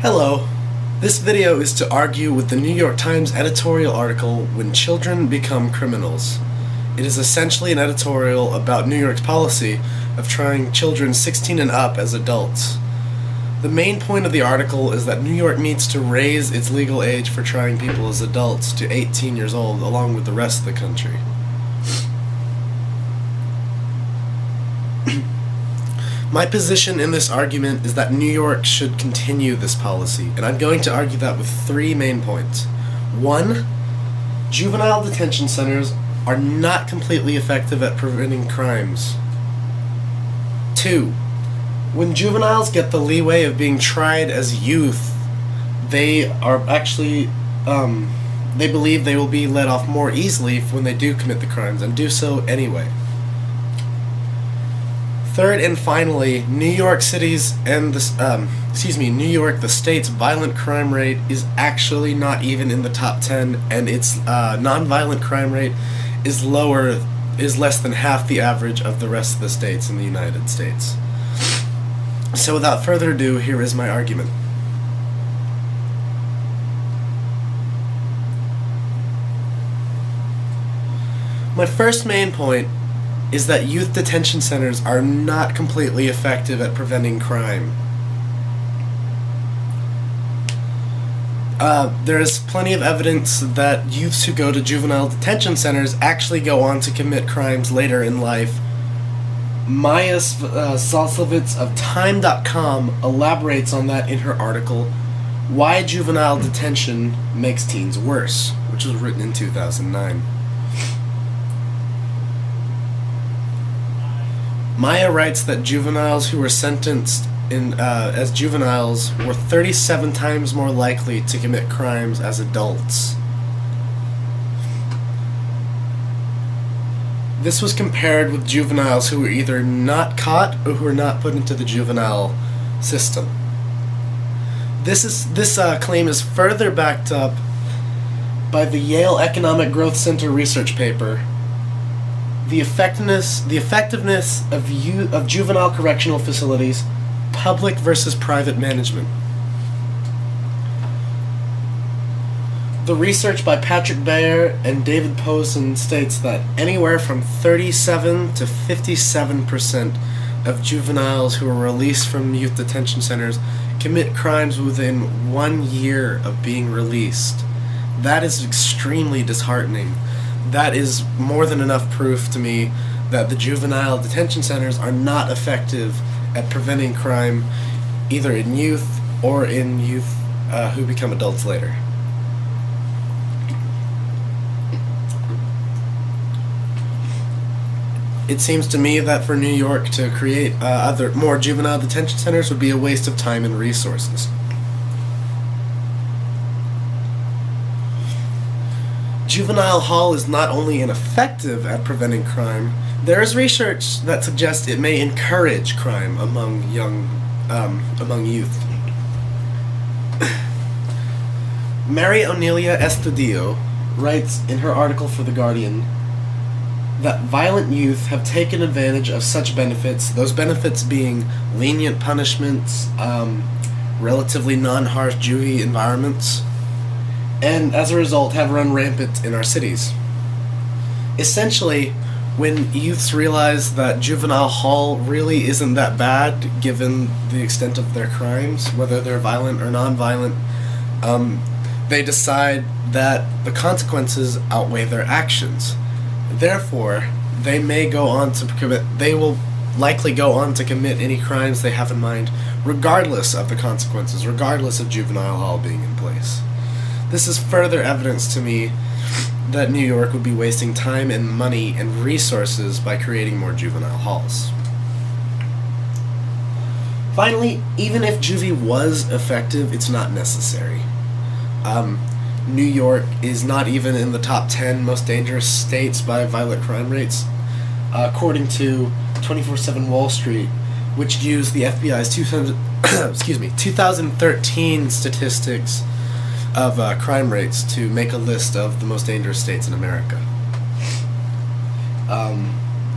Hello. This video is to argue with the New York Times editorial article, When Children Become Criminals. It is essentially an editorial about New York's policy of trying children 16 and up as adults. The main point of the article is that New York needs to raise its legal age for trying people as adults to 18 years old, along with the rest of the country. My position in this argument is that New York should continue this policy, and I'm going to argue that with three main points. 1. Juvenile detention centers are not completely effective at preventing crimes. 2. When juveniles get the leeway of being tried as youth, they are actually, they believe they will be let off more easily when they do commit the crimes, and do so anyway. Third and finally, New York City's and New York, the state's violent crime rate is actually not even in the top 10, and its non-violent crime rate is less than half the average of the rest of the states in the United States. So without further ado, here is my argument. My first main point is that youth detention centers are not completely effective at preventing crime. There is plenty of evidence that youths who go to juvenile detention centers actually go on to commit crimes later in life. Maya Salsovitz of Time.com elaborates on that in her article, Why Juvenile Detention Makes Teens Worse, which was written in 2009. Maya writes that juveniles who were sentenced as juveniles were 37 times more likely to commit crimes as adults. This was compared with juveniles who were either not caught or who were not put into the juvenile system. This claim is further backed up by the Yale Economic Growth Center research paper, The effectiveness of juvenile correctional facilities, public versus private management. The research by Patrick Bayer and David Posen states that anywhere from 37 to 57% of juveniles who are released from youth detention centers commit crimes within 1 year of being released. That is extremely disheartening. That is more than enough proof to me that the juvenile detention centers are not effective at preventing crime, either in youth or in youth who become adults later. It seems to me that for New York to create more juvenile detention centers would be a waste of time and resources. Juvenile hall is not only ineffective at preventing crime, there is research that suggests it may encourage crime among youth. Mary Onelia Estudillo writes in her article for The Guardian that violent youth have taken advantage of such benefits, those benefits being lenient punishments, relatively non-harsh juvie environments, and as a result have run rampant in our cities. Essentially, when youths realize that juvenile hall really isn't that bad given the extent of their crimes, whether they're violent or non-violent, they decide that the consequences outweigh their actions. Therefore, they will likely go on to commit any crimes they have in mind, regardless of the consequences, regardless of juvenile hall being in place. This is further evidence to me that New York would be wasting time and money and resources by creating more juvenile halls. Finally, even if juvie was effective, it's not necessary. New York is not even in the top 10 most dangerous states by violent crime rates, according to 24/7 Wall Street, which used the FBI's 2013 statistics of crime rates to make a list of the most dangerous states in America.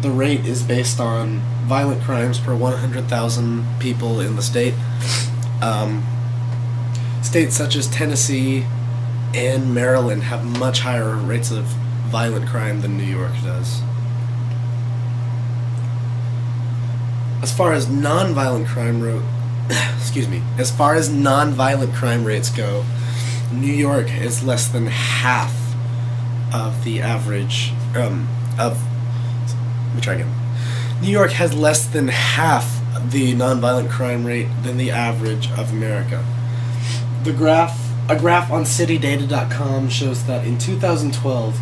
The rate is based on violent crimes per 100,000 people in the state. States such as Tennessee and Maryland have much higher rates of violent crime than New York does. As far as non-violent crime as far as non-violent crime rates go, New York is less than half of the average Let me try again. New York has less than half the non-violent crime rate than the average of America. A graph on citydata.com shows that in 2012,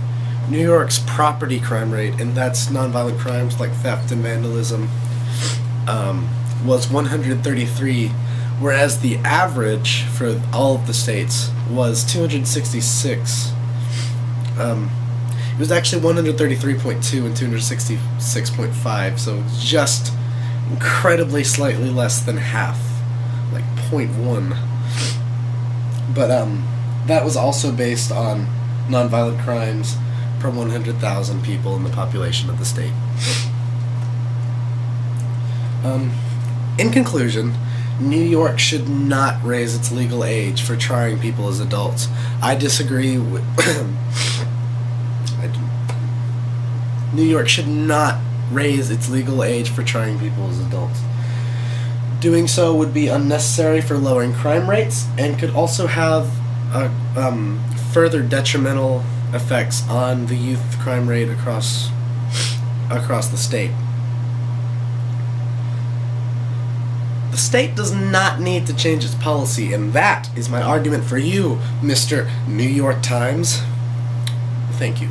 New York's property crime rate, and that's non-violent crimes like theft and vandalism, was 133, whereas the average for all of the states was 266. It was actually 133.2 and 266.5, so just incredibly slightly less than half, like 0.1. But that was also based on nonviolent crimes per 100,000 people in the population of the state. In conclusion, New York should not raise its legal age for trying people as adults. I disagree with... New York should not raise its legal age for trying people as adults. Doing so would be unnecessary for lowering crime rates and could also have further detrimental effects on the youth crime rate across the state. The state does not need to change its policy, and that is my argument for you, Mr. New York Times. Thank you.